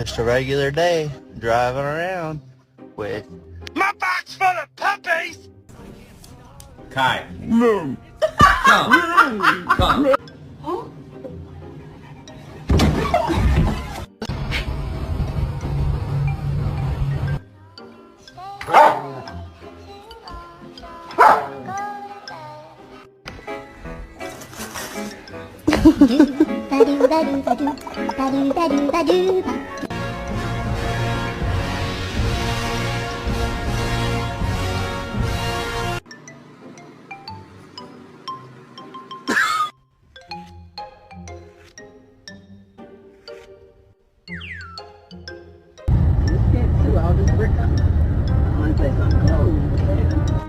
Just a regular day, driving around with my box full of puppies! Kai. No. Come. Come. All this brick. I want to play some clothes.